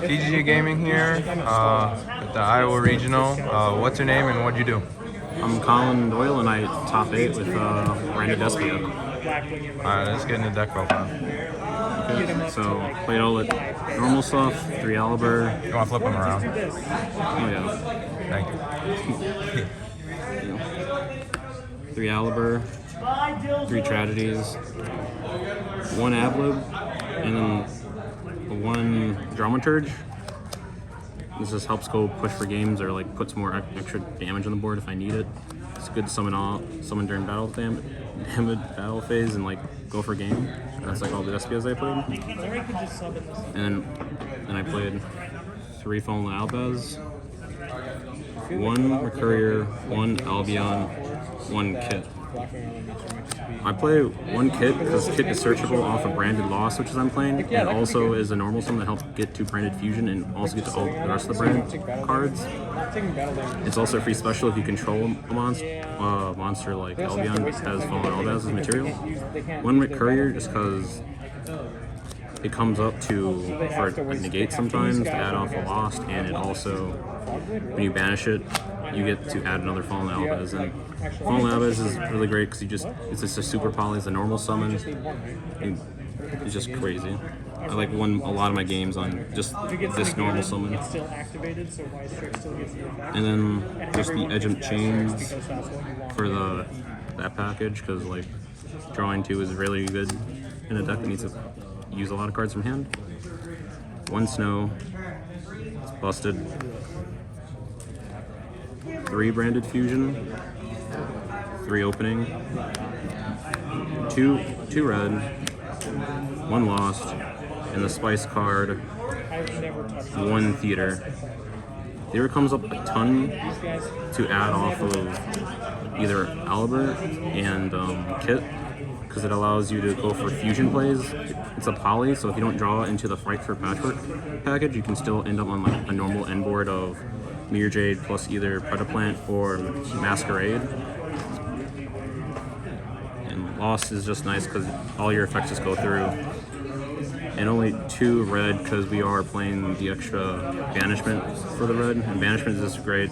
TGG Gaming here at the Iowa Regional. What's your name and what'd you do? I'm Collin Doyle and I top 8 with Despia. Alright, let's get into deck profile. Okay, so played all the normal stuff, 3 Aliber. You want to flip them around? Oh yeah. Thank you. 3 Aliber, 3 Tragedies, 1 Ablib, and then 1 Dramaturge. This just helps go push for games or like puts more extra damage on the board if I need it. It's good to summon during battle phase and like go for game. And that's like all the Despias I played. And then I played 3 Fallen Albaz, 1 Recurrier, 1 Albion, 1 Kit. I play 1 Kit because Kit is searchable off of Branded Loss, which is I'm playing, and also is a normal summon that helps get to Branded Fusion and also get to all the rest of the brand cards. It's also a free special if you control a monster like Albion has Fallen Albaz as material. 1 Recurrier just because it comes up for negate sometimes to add off a Lost, and it also, when you banish it, you get to add another Fallen Albaz. And Fallen Albaz is really great because it's just a super poly, it's a normal summon. It's just crazy. I like won a lot of my games on just this normal summon. And then just the Edge of Chains for that package, because like drawing 2 is really good in a deck that needs to use a lot of cards from hand. 1 Snow, it's busted. 3 Branded Fusion, 3 Opening, 2 Red, 1 Lost, and the Spice card, 1 Theater. Theater comes up a ton to add off of either Aliber and Kit, because it allows you to go for fusion plays. It's a poly, so if you don't draw into the Fight for Patchwork package, you can still end up on like a normal end board of Mirror Jade plus either Predaplant or Masquerade. And Lost is just nice because all your effects just go through. And only 2 red because we are playing the extra Banishment for the red. And Banishment is just great.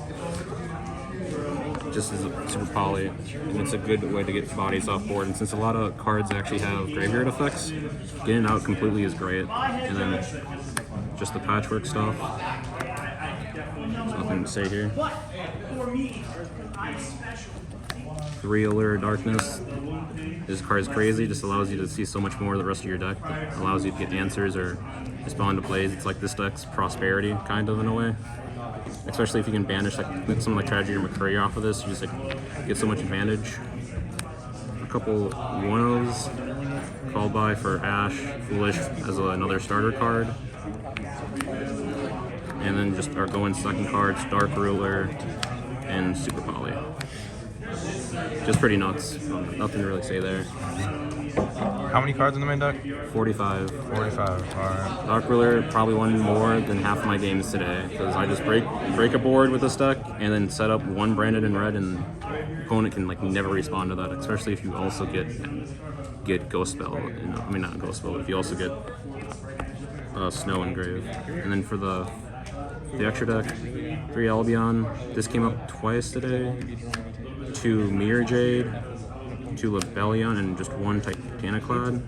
Just as a super poly. And it's a good way to get bodies off board. And since a lot of cards actually have graveyard effects, getting it out completely is great. And then just the Patchwork stuff. Nothing to say here. 3 Allure Darkness. This card is crazy, just allows you to see so much more of the rest of your deck. It allows you to get answers or respond to plays. It's like this deck's Prosperity, kind of, in a way. Especially if you can banish like something like Tragedy or McCurry off of this, you just like get so much advantage. A couple 1-0s. Called by for Ash, Foolish as another starter card. And then just our going second cards, Dark Ruler and Super Poly. Just pretty nuts. Nothing to really say there. How many cards in the main deck? 45. 45, alright. Dark Ruler probably won more than half of my games today, because I just break a board with this deck and then set up 1 Branded in red, and the opponent can like never respond to that, especially if you also get Ghost Spell. I mean, not Ghost Spell, but if you also get Snow Engrave. And then for the extra deck, 3 Albion. This came up twice today. 2 Mirror Jade, 2 Lebellion, and just 1 Titaniclad.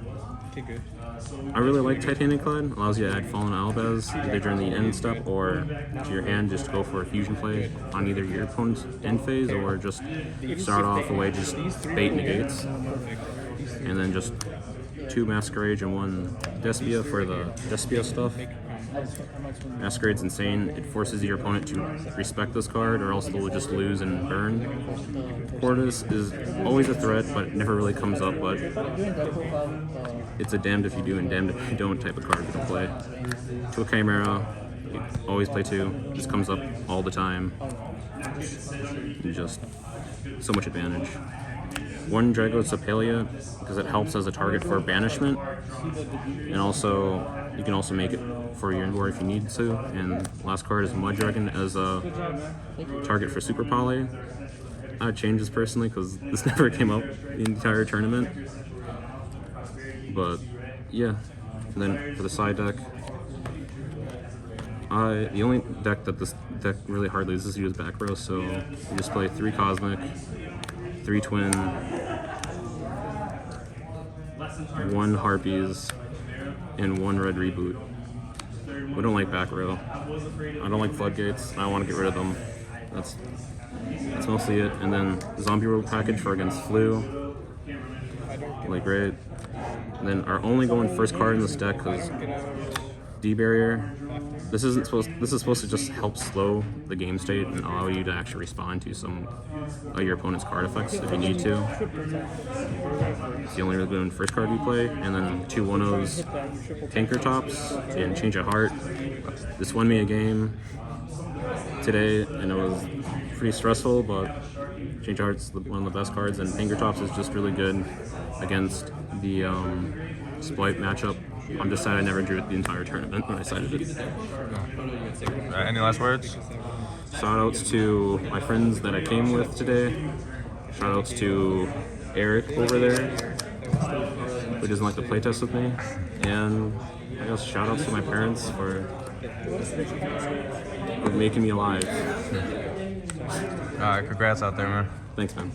I really like Titaniclad. Allows you to add Fallen Albaz either during the end step or to your hand, just to go for a fusion play on either your opponent's end phase or just start off away, just bait negates. And then just 2 Masquerade and 1 Despia for the Despia stuff. Masquerade's insane. It forces your opponent to respect this card or else they'll just lose and burn. Portis is always a threat, but it never really comes up, but it's a damned if you do and damned if you don't type of card to play. To a Chimera, you always play 2. This comes up all the time. And just so much advantage. 1 Dragocepalia because it helps as a target for banishment, and also you can also make it for your inboard if you need to. And last card is Mud Dragon as a target for Super Poly. I would change this personally because this never came up the entire tournament. But yeah, and then for the side deck, The only deck that this deck really hardly uses is back row, so you just play 3 Cosmic, 3 Twin, 1 Harpies, and 1 Red Reboot. We don't like back row. I don't like Floodgates. I want to get rid of them. That's mostly it. And then Zombie Rogue package for against Flu. Really great. And then our only going first card in this deck is D-Barrier. This is supposed to just help slow the game state and allow you to actually respond to some of your opponent's card effects if you need to. It's the only really good first card we play. And then 2 1-0s, Tanker Tops, and Change of Heart. This won me a game today, and it was pretty stressful, but Change of Heart's one of the best cards, and Tanker Tops is just really good against the Spright matchup. I'm just sad I never drew it the entire tournament when I cited it. Any last words? Shoutouts to my friends that I came with today. Shoutouts to Eric over there, who doesn't like to playtest with me. And I guess shoutouts to my parents for making me alive. Congrats out there, man. Thanks, man.